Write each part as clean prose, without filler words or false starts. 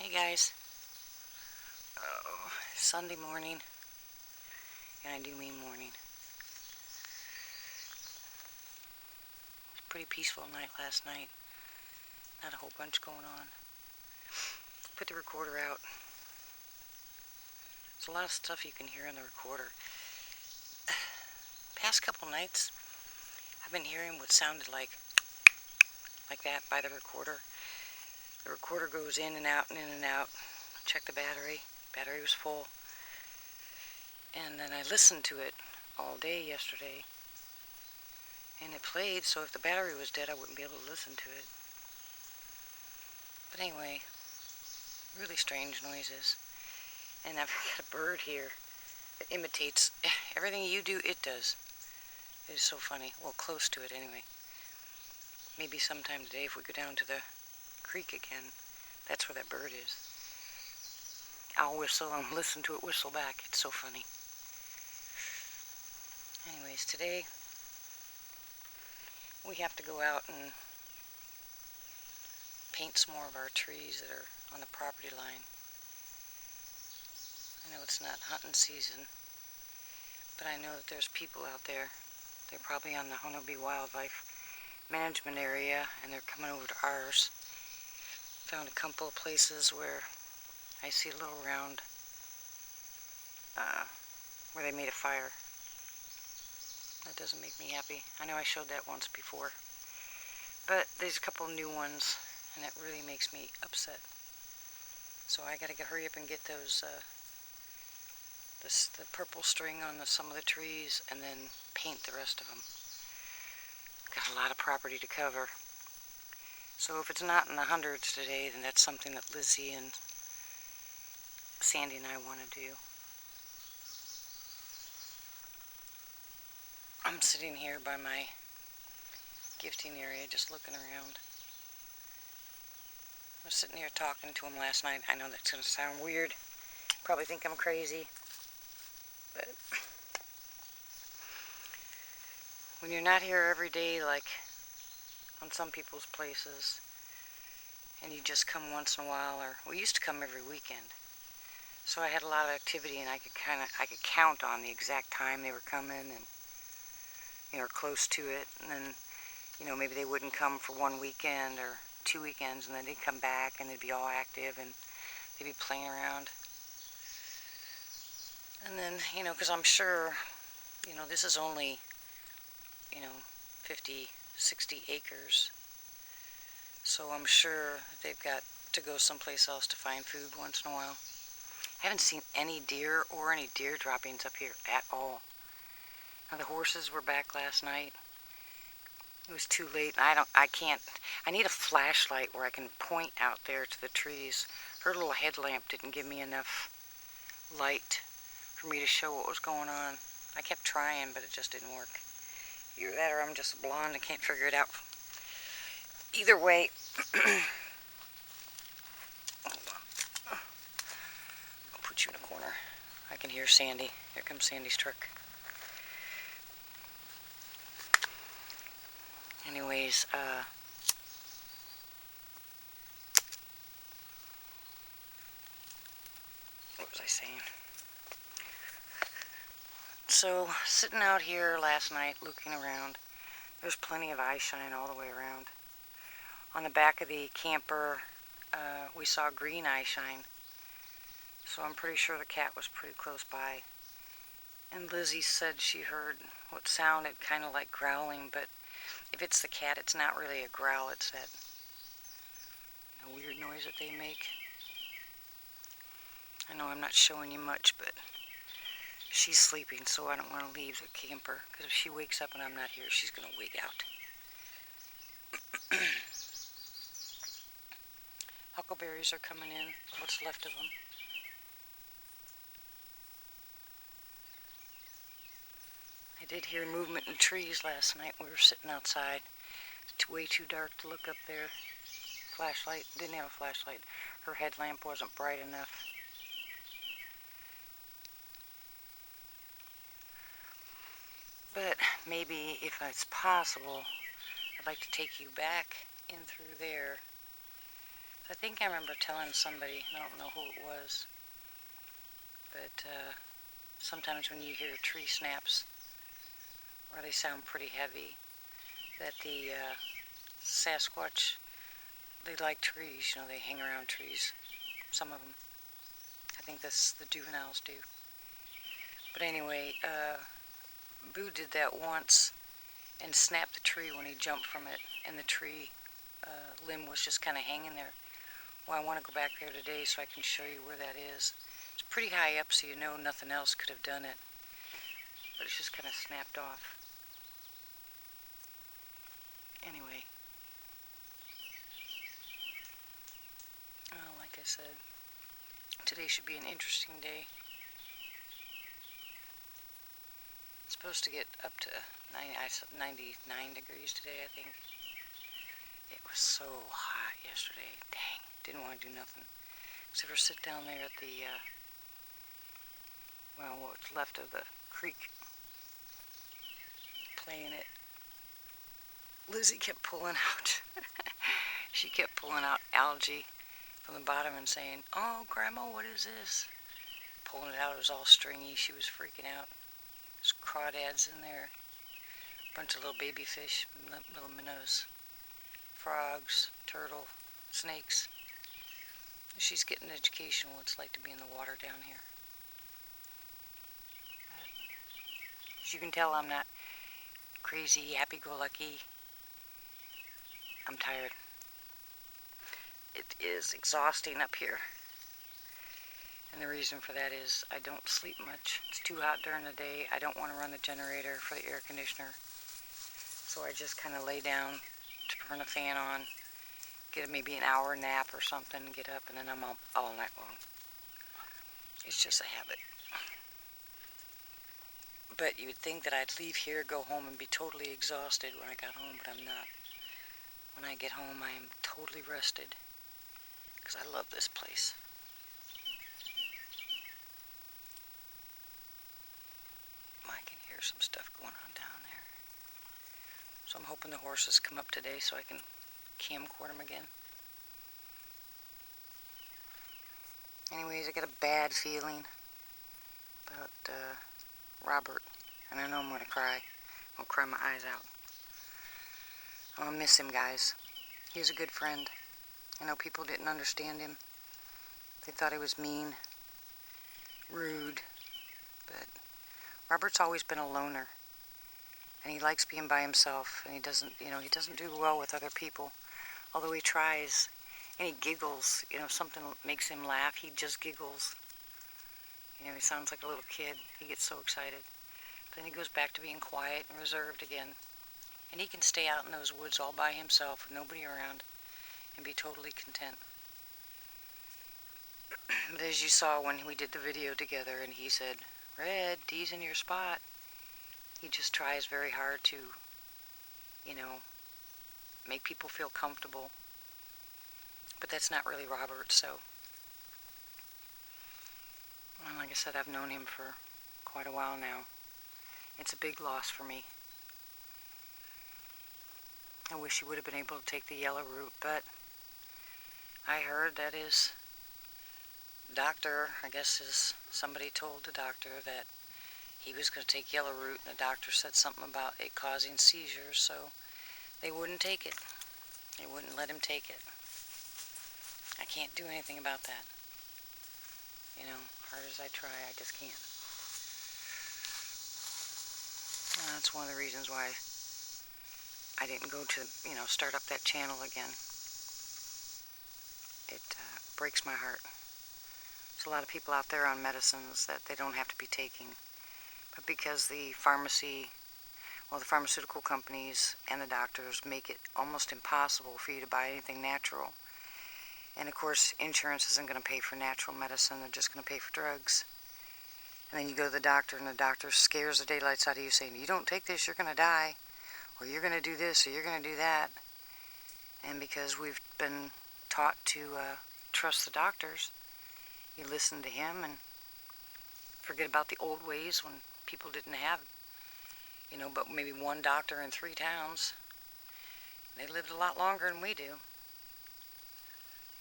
Hey guys, Sunday morning, and I do mean morning. It was a pretty peaceful night last night, not a whole bunch going on. Put the recorder out. There's a lot of stuff you can hear in the recorder. Past couple nights, I've been hearing what sounded like that by the recorder. The recorder goes in and out and in and out. Check the battery. Battery was full. And then I listened to it all day yesterday. And it played, so if the battery was dead, I wouldn't be able to listen to it. But anyway, really strange noises. And I've got a bird here that imitates everything you do, it does. It is so funny. Well, close to it anyway. Maybe sometime today if we go down to the creek again, that's where that bird is. I'll whistle and listen to it whistle back. It's so funny. Anyways, today we have to go out and paint some more of our trees that are on the property line. I know it's not hunting season, but I know that there's people out there. They're probably on the Honolulu Wildlife Management area, and they're coming over to ours. Found a couple of places where I see a little round where they made a fire. That doesn't make me happy. I know I showed that once before, but there's a couple new ones, and it really makes me upset. So I gotta hurry up and get those the purple string on some of the trees, and then paint the rest of them. Got a lot of property to cover. So if it's not in the hundreds today, then that's something that Lizzie and Sandy and I want to do. I'm sitting here by my gifting area just looking around. I was sitting here talking to him last night. I know that's going to sound weird. Probably think I'm crazy. But when you're not here every day, like on some people's places, and you just come once in a while, or we used to come every weekend. So I had a lot of activity, and I could count on the exact time they were coming, and close to it. And then maybe they wouldn't come for one weekend or 2 weekends, and then they'd come back and they'd be all active and they'd be playing around. And then because I'm sure this is only 50, 60 acres, so I'm sure they've got to go someplace else to find food once in a while. I haven't seen any deer or any deer droppings up here at all. Now the horses were back last night. It was too late. I need a flashlight where I can point out there to the trees. Her little headlamp didn't give me enough light for me to show what was going on. I kept trying, but it just didn't work. Either that or I'm just blonde and can't figure it out. Either way, hold on. I'll put you in a corner. I can hear Sandy. Here comes Sandy's truck. Anyways, what was I saying? So, sitting out here last night looking around, there's plenty of eye shine all the way around. On the back of the camper, we saw green eye shine. So I'm pretty sure the cat was pretty close by. And Lizzie said she heard what sounded kind of like growling, but if it's the cat, it's not really a growl. It's that weird noise that they make. I know I'm not showing you much, but she's sleeping, so I don't want to leave the camper, because if she wakes up and I'm not here, she's going to wig out. Huckleberries are coming in, what's left of them. I did hear movement in trees last night. We were sitting outside. It's way too dark to look up there. Flashlight, didn't have a flashlight. Her headlamp wasn't bright enough. But maybe if it's possible, I'd like to take you back in through there. I think I remember telling somebody, I don't know who it was, but sometimes when you hear tree snaps, or they sound pretty heavy, that the Sasquatch, they like trees, you know, they hang around trees, some of them. I think that's the juveniles do. But anyway, Boo did that once and snapped the tree when he jumped from it, and the tree limb was just kind of hanging there. Well, I want to go back there today so I can show you where that is. It's pretty high up, so you know nothing else could have done it, but it's just kind of snapped off. Anyway, like I said, today should be an interesting day. It's supposed to get up to 99 degrees today, I think. It was so hot yesterday. Dang, didn't want to do nothing except for sit down there at the, well, what's left of the creek, playing it. Lizzie kept pulling out, she kept pulling out algae from the bottom and saying, "Oh, Grandma, what is this?" Pulling it out, it was all stringy. She was freaking out. There's crawdads in there, a bunch of little baby fish, little minnows, frogs, turtle, snakes. She's getting an education what it's like to be in the water down here. But as you can tell, I'm not crazy, happy-go-lucky. I'm tired. It is exhausting up here. And the reason for that is I don't sleep much. It's too hot during the day. I don't want to run the generator for the air conditioner. So I just kind of lay down to turn the fan on, get maybe an hour nap or something, get up, and then I'm up all night long. It's just a habit. But you would think that I'd leave here, go home, and be totally exhausted when I got home, but I'm not. When I get home, I am totally rested, because I love this place. I can hear some stuff going on down there. So I'm hoping the horses come up today so I can camcord them again. Anyways, I got a bad feeling about Robert, and I know I'm going to cry. I'll cry my eyes out. I'm going to miss him, guys. He was a good friend. I know people didn't understand him. They thought he was mean, rude, but Robert's always been a loner, and he likes being by himself, and he doesn't do well with other people, although he tries, and he giggles. Something makes him laugh, he just giggles. He sounds like a little kid. He gets so excited. But then he goes back to being quiet and reserved again, and he can stay out in those woods all by himself with nobody around and be totally content. But as you saw when we did the video together and he said, "Red, Dee's in your spot," he just tries very hard to, make people feel comfortable. But that's not really Robert, so. And like I said, I've known him for quite a while now. It's a big loss for me. I wish he would have been able to take the yellow route, but I heard that his doctor, somebody told the doctor that he was going to take yellow route, and the doctor said something about it causing seizures, so they wouldn't take it. They wouldn't let him take it. I can't do anything about that. Hard as I try, I just can't. That's one of the reasons why I didn't go to, start up that channel again. It breaks my heart. There's a lot of people out there on medicines that they don't have to be taking. But because the pharmaceutical companies and the doctors make it almost impossible for you to buy anything natural. And of course, insurance isn't going to pay for natural medicine. They're just going to pay for drugs. And then you go to the doctor, and the doctor scares the daylights out of you, saying, "You don't take this, you're going to die. Or you're going to do this, or you're going to do that." And because we've been taught to trust the doctors, you listen to him and forget about the old ways when people didn't have, but maybe one doctor in 3 towns. They lived a lot longer than we do.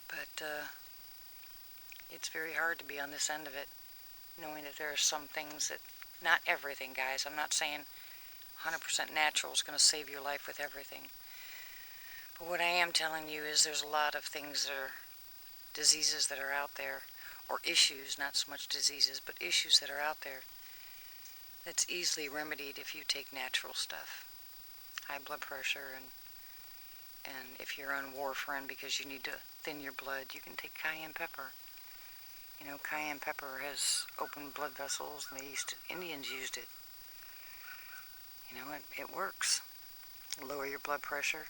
But it's very hard to be on this end of it, knowing that there are some things that, not everything, guys. I'm not saying 100% natural is going to save your life with everything. But what I am telling you is there's a lot of things that are diseases that are out there, or issues, not so much diseases, but issues that are out there that's easily remedied if you take natural stuff. High blood pressure, and if you're on warfarin because you need to thin your blood, you can take cayenne pepper. You know, cayenne pepper has opened blood vessels, and Indians used it. You know, it works. Lower your blood pressure.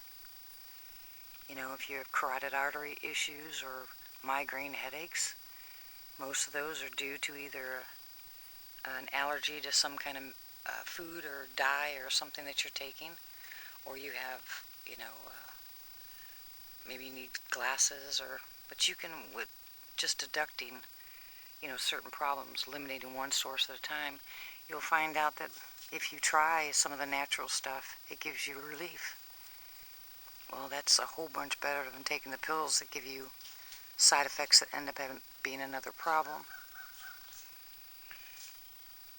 You know, if you have carotid artery issues or migraine headaches, most of those are due to either an allergy to some kind of food or dye or something that you're taking, or you have, you know, maybe you need glasses, but you can, with just deducting, you know, certain problems, eliminating one source at a time, you'll find out that if you try some of the natural stuff, it gives you relief. Well, that's a whole bunch better than taking the pills that give you side effects that end up being another problem.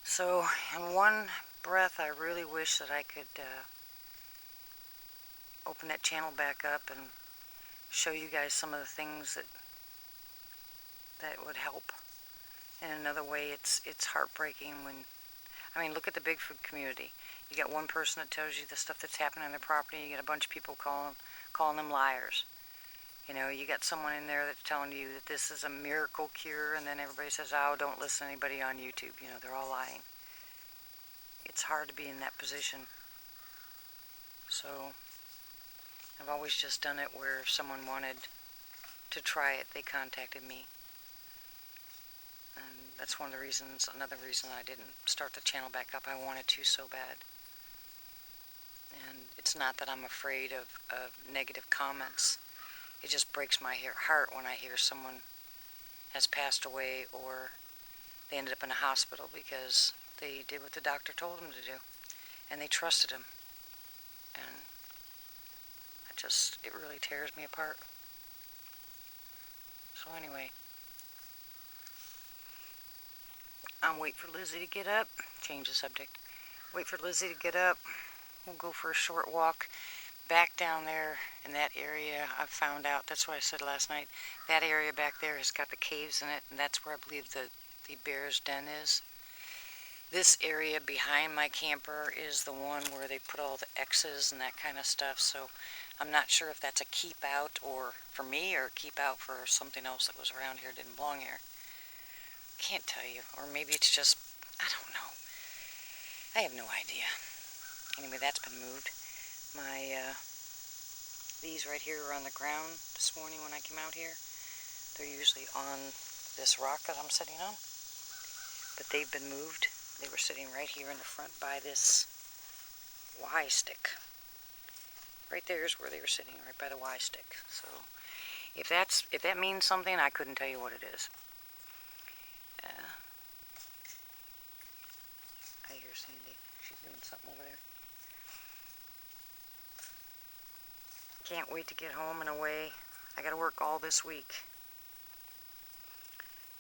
So, in one breath, I really wish that I could open that channel back up and show you guys some of the things that would help. In another way, it's heartbreaking when, I mean, look at the Bigfoot community. You got one person that tells you the stuff that's happening on their property. You get a bunch of people calling them liars. You know, you got someone in there that's telling you that this is a miracle cure, and then everybody says, oh, don't listen to anybody on YouTube. You know, they're all lying. It's hard to be in that position. So, I've always just done it where if someone wanted to try it, they contacted me. And that's one of the reasons, another reason I didn't start the channel back up. I wanted to so bad. And it's not that I'm afraid of negative comments. It just breaks my heart when I hear someone has passed away or they ended up in a hospital because they did what the doctor told them to do. And they trusted him. And it really tears me apart. So anyway, I'm waiting for Lizzie to get up. Change the subject. Wait for Lizzie to get up. We'll go for a short walk back down there in that area. I've found out, that's what I said last night, that area back there has got the caves in it, and that's where I believe the bear's den is. This area behind my camper is the one where they put all the X's and that kind of stuff, so I'm not sure if that's a keep out or for me or keep out for something else that was around here, didn't belong here. Can't tell you. Or maybe it's just, I don't know. I have no idea. Anyway, that's been moved. These right here are on the ground this morning when I came out here. They're usually on this rock that I'm sitting on. But they've been moved. They were sitting right here in the front by this Y stick. Right there is where they were sitting, right by the Y stick. So if that means something, I couldn't tell you what it is. I hear Sandy. She's doing something over there. Can't wait to get home and away. I gotta work all this week.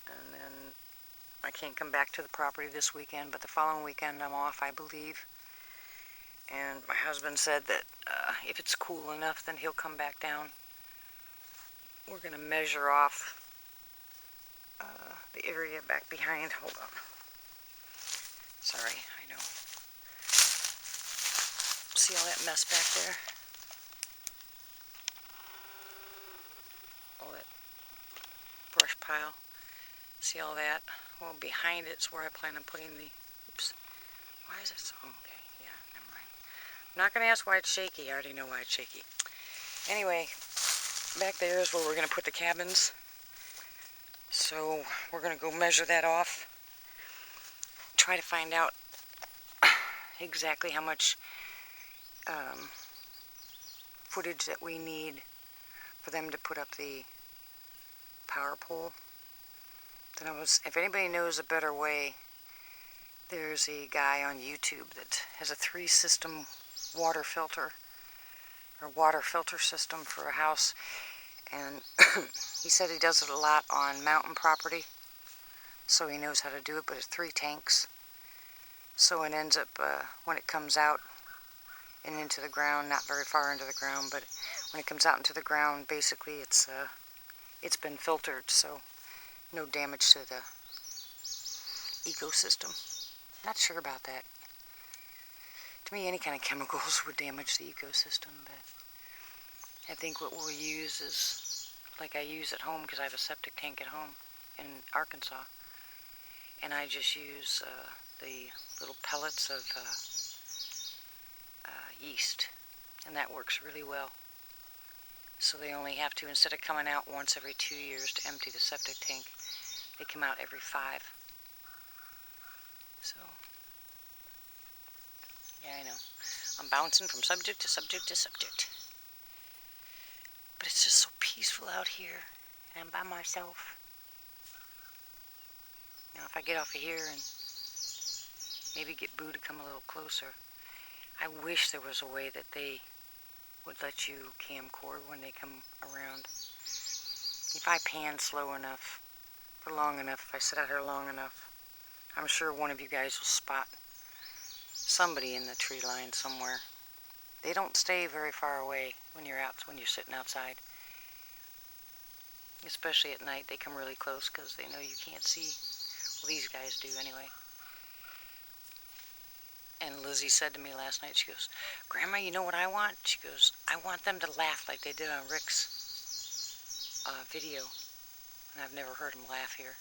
And then I can't come back to the property this weekend, but the following weekend I'm off, I believe. And my husband said that if it's cool enough, then he'll come back down. We're gonna measure off the area back behind. Hold on. Sorry, I know. See all that mess back there? All that brush pile. See all that? Well, behind it's where I plan on putting the... Oops. Why is it so... Okay, yeah, never mind. I'm not going to ask why it's shaky. I already know why it's shaky. Anyway, back there is where we're going to put the cabins. So we're going to go measure that off. Try to find out exactly how much footage that we need for them to put up the power pole. Then if anybody knows a better way, there's a guy on YouTube that has a 3-system water filter, or water filter system for a house. And he said he does it a lot on mountain property, so he knows how to do it, but it's 3 tanks. So it ends up, when it comes out and into the ground, not very far into the ground, but when it comes out into the ground, basically it's been filtered, so no damage to the ecosystem. Not sure about that. To me, any kind of chemicals would damage the ecosystem, but I think what we'll use is, like I use at home, because I have a septic tank at home in Arkansas, and I just use the little pellets of yeast, and that works really well. So they only have to, instead of coming out once every 2 years to empty the septic tank, they come out every 5. So, yeah, I know. I'm bouncing from subject to subject to subject. But it's just so peaceful out here, and I'm by myself. Now, if I get off of here and maybe get Boo to come a little closer, I wish there was a way that they would let you camcord when they come around. If I pan slow enough, for long enough, if I sit out here long enough, I'm sure one of you guys will spot somebody in the tree line somewhere. They don't stay very far away when you're sitting outside. Especially at night, they come really close because they know you can't see. Well, these guys do anyway. And Lizzie said to me last night, she goes, "Grandma, you know what I want?" She goes, "I want them to laugh like they did on Rick's video." And I've never heard them laugh here.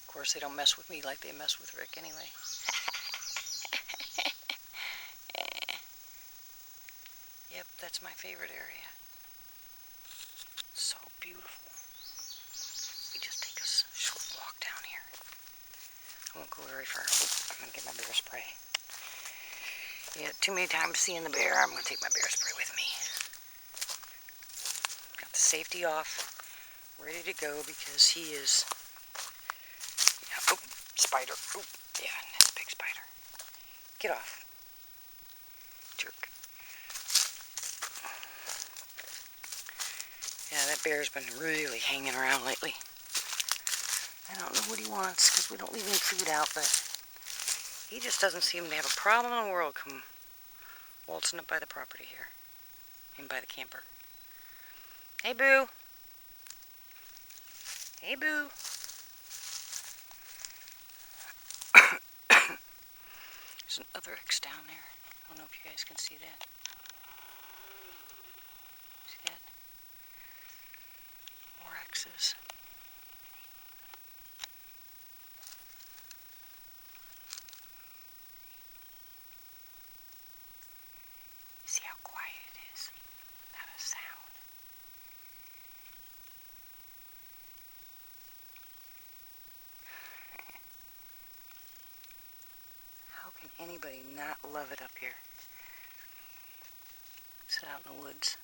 Of course, they don't mess with me like they mess with Rick anyway. Yep, that's my favorite area. So beautiful. We just take a short walk down here. I won't go very far. I'm going to get my bear spray. Yeah, too many times seeing the bear, I'm going to take my bear spray with me. Got the safety off, ready to go because he is... Yeah, oh, spider. Oh, yeah, that's a big spider. Get off. Jerk. Yeah, that bear's been really hanging around lately. I don't know what he wants because we don't leave any food out, but he just doesn't seem to have a problem in the world come waltzing up by the property here. And by the camper. Hey, Boo. Hey, Boo. There's an other X down there. I don't know if you guys can see that. See that? More X's. See how quiet it is? Not a sound. How can anybody not love it up here? Sit out in the woods.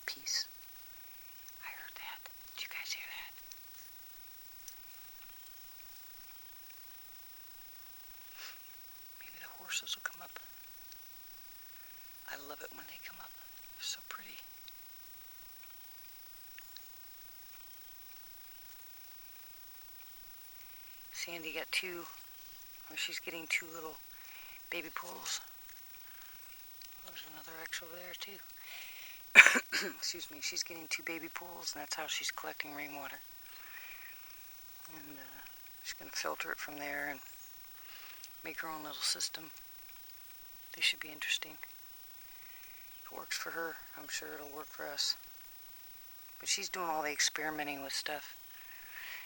Peace. I heard that. Did you guys hear that? Maybe the horses will come up. I love it when they come up. They're so pretty. Sandy got she's getting 2 little baby pools. There's another X over there too. Excuse me, she's getting 2 baby pools, and that's how she's collecting rainwater. And she's going to filter it from there and make her own little system. They should be interesting. If it works for her, I'm sure it'll work for us. But she's doing all the experimenting with stuff.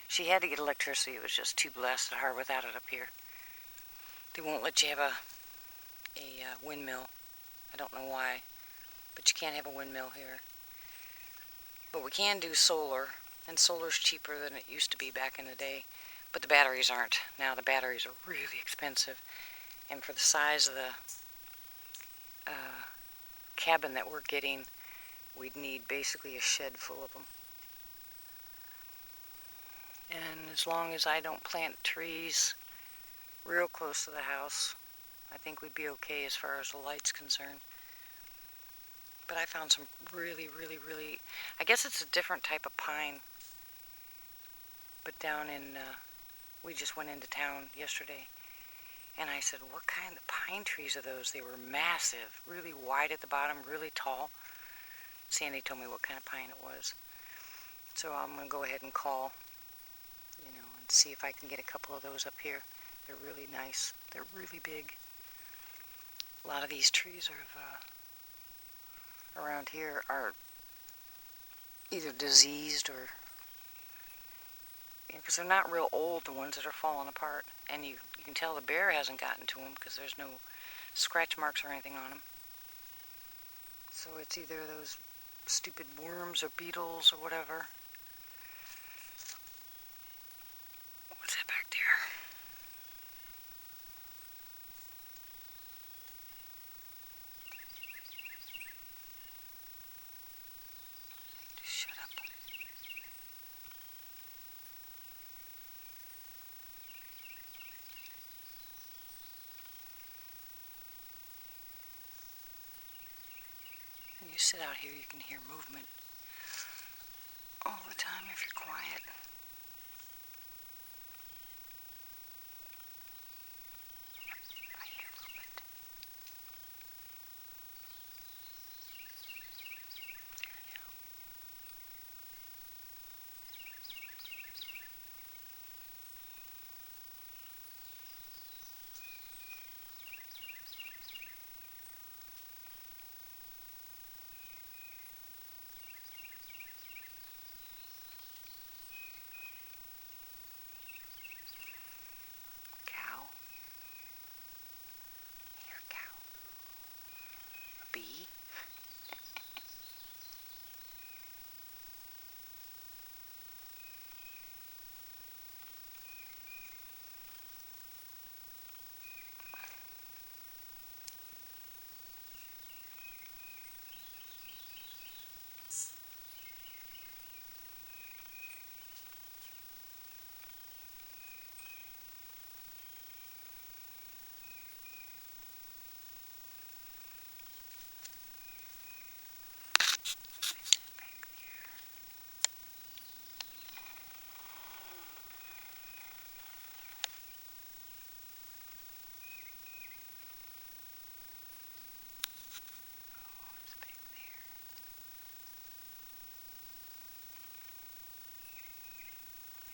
She had to get electricity. It was just too blasted hard without it up here. They won't let you have a windmill. I don't know why, but you can't have a windmill here. But we can do solar, and solar's cheaper than it used to be back in the day. But the batteries aren't. Now the batteries are really expensive, and for the size of the cabin that we're getting, we'd need basically a shed full of them. And as long as I don't plant trees real close to the house, I think we'd be okay as far as the light's concerned. But I found some really, I guess it's a different type of pine. But down in, we just went into town yesterday, and I said, what kind of pine trees are those? They were massive, really wide at the bottom, really tall. Sandy told me what kind of pine it was. So I'm going to go ahead and call, and see if I can get a couple of those up here. They're really nice. They're really big. A lot of these trees are around here are either diseased or, because they're not real old, the ones that are falling apart. And you can tell the bear hasn't gotten to them because there's no scratch marks or anything on them. So it's either those stupid worms or beetles or whatever. What's that back there? Just shut up. When you sit out here, you can hear movement all the time if you're quiet. I hear movement. There now. Cow. I hear a cow. A bee.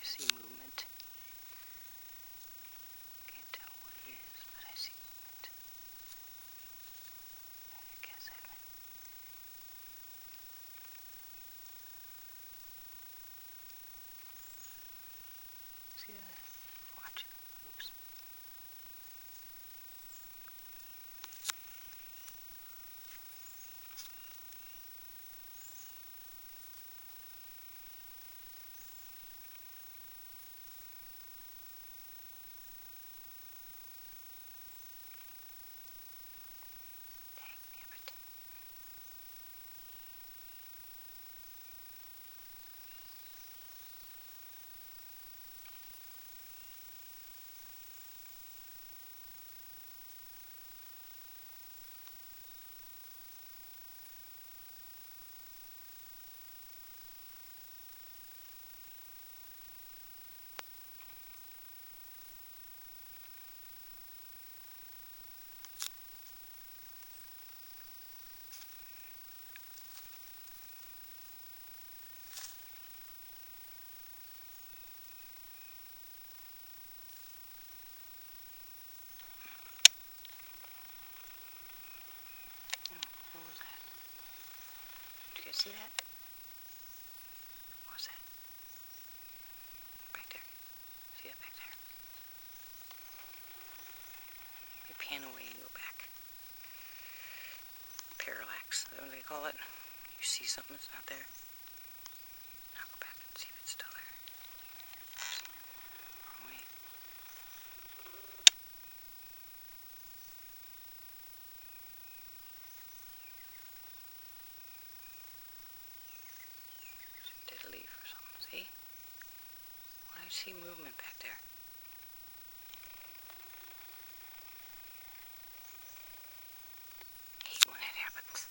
See movement. Can't tell what it is, but I see movement. I guess I haven't. See that? Watch it. Oops. Dang, damn it. What was that? Did you guys see that? What was that? Back there. See that back there? You pan away and go back. Parallax. Is that what they call it? You see something that's not there? Now go back and see if it's still there. Wrong way. Dead leaf or something. See? Why do you see movement back there? Hate when it happens.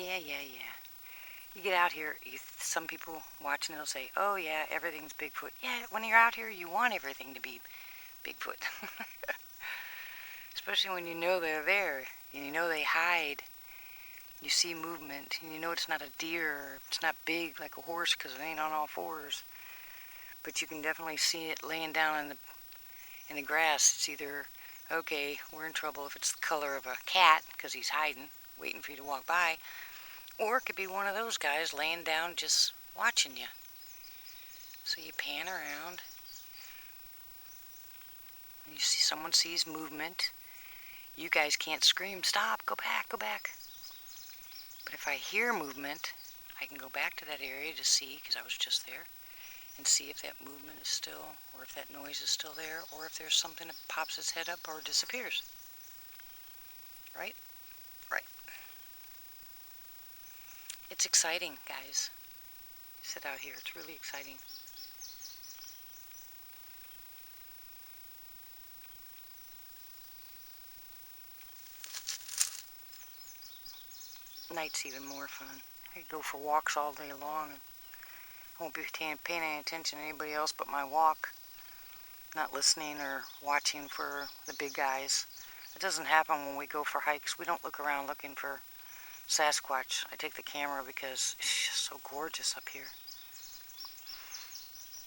Yeah. You get out here, some people watching, they'll say, oh yeah, everything's Bigfoot. Yeah, when you're out here, you want everything to be Bigfoot. Especially when you know they're there, and you know they hide. You see movement, and you know it's not a deer, it's not big like a horse because it ain't on all fours. But you can definitely see it laying down in the grass. It's either, okay, we're in trouble if it's the color of a cat because he's hiding, waiting for you to walk by. Or it could be one of those guys laying down just watching you. So you pan around, and you see someone sees movement. You guys can't scream, stop, go back, go back. But if I hear movement, I can go back to that area to see, because I was just there, and see if that movement is still, or if that noise is still there, or if there's something that pops its head up or disappears. Right? Right. It's exciting, guys. Sit out here. It's really exciting. Night's even more fun. I could go for walks all day long, and I won't be paying any attention to anybody else but my walk. Not listening or watching for the big guys. It doesn't happen when we go for hikes. We don't look around looking for Sasquatch. I take the camera because it's just so gorgeous up here.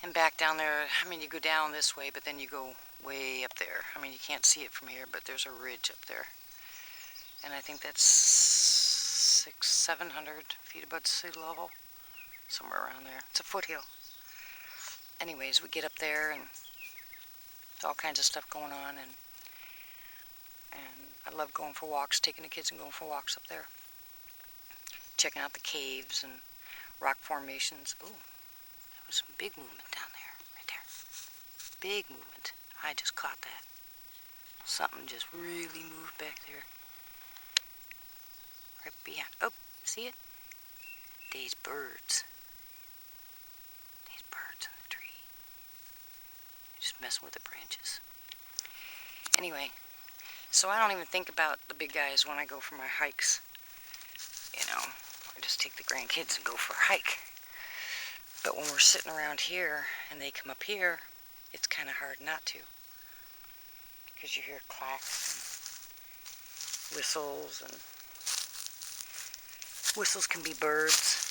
And back down there, I mean, you go down this way, but then you go way up there. I mean, you can't see it from here, but there's a ridge up there. And I think that's 700 feet above sea level. Somewhere around there. It's a foothill. Anyways, we get up there, and there's all kinds of stuff going on, and I love going for walks, taking the kids and going for walks up there. Checking out the caves and rock formations. Ooh, there was some big movement down there, right there. Big movement. I just caught that. Something just really moved back there. Right behind. Oh, see it? These birds. These birds in the tree. They're just messing with the branches. Anyway, so I don't even think about the big guys when I go for my hikes. You know, I just take the grandkids and go for a hike. But when we're sitting around here and they come up here, it's kind of hard not to. Because you hear clacks and whistles, and whistles can be birds.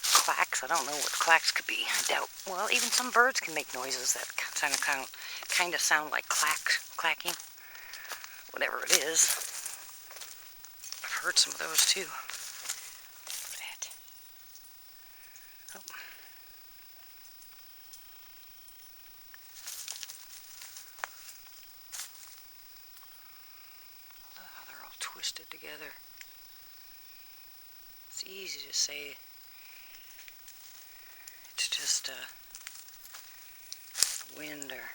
Clacks, I don't know what clacks could be. I doubt. Well, even some birds can make noises that kind of sound like clacking. Whatever it is. I've heard some of those too. Look at that. Oh. Look how they're all twisted together. It's easy to say it's just wind or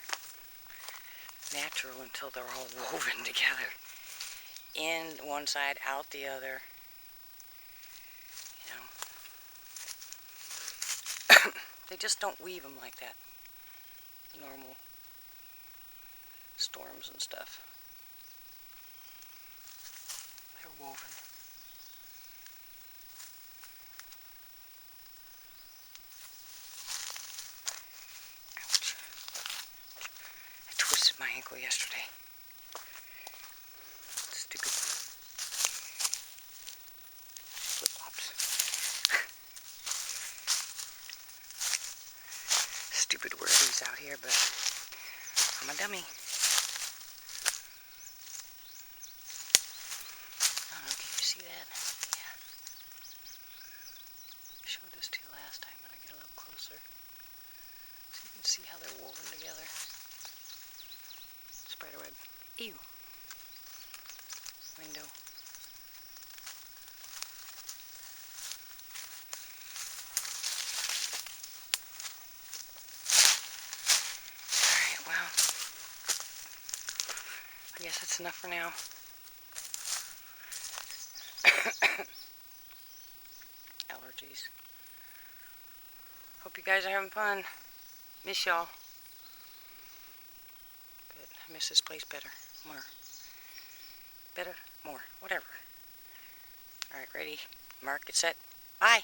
natural until they're all woven together. In one side, out the other. You know. They just don't weave them like that. The normal storms and stuff. They're woven. Ouch. I twisted my ankle yesterday. Stupid flip-flops. Stupid wordies out here, but I'm a dummy. I don't know, can you see that? Yeah. I showed this to you last time, but I get a little closer. So you can see how they're woven together. Spiderweb. Ew. Window. Alright, well, I guess that's enough for now. Allergies. Hope you guys are having fun. Miss y'all. But I miss this place better. More. Better? More. Whatever. Alright, ready? Mark, get set. Bye.